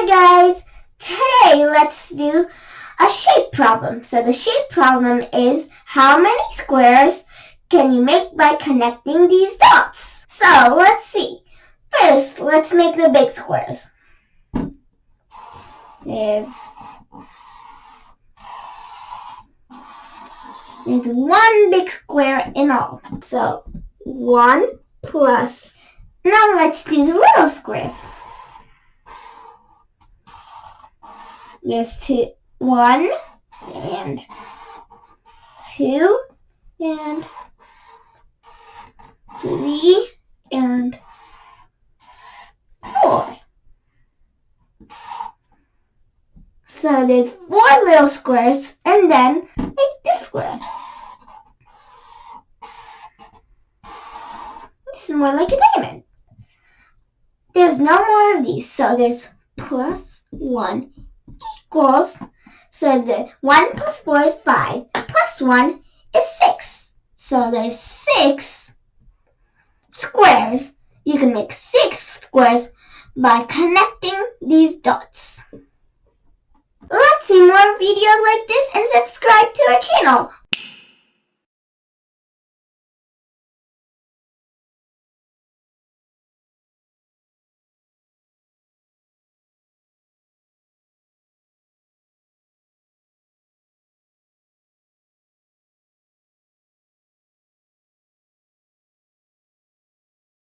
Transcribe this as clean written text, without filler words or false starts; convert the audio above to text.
Hi guys! Today let's do a shape problem. So the shape problem is how many squares can you make by connecting these dots? So let's see. First, let's make the big squares. There's one big square in all. So 1 plus. Now let's do the little squares. There's 1 and 2 and 3 and 4. So there's 4 little squares, and then make this square. This is more like a diamond. There's no more of these, so there's plus 1 equals, so the 1 plus 4 is 5, plus 1 is 6. So there's 6 squares. You can make 6 squares by connecting these dots. Let's see more videos like this and subscribe to our channel.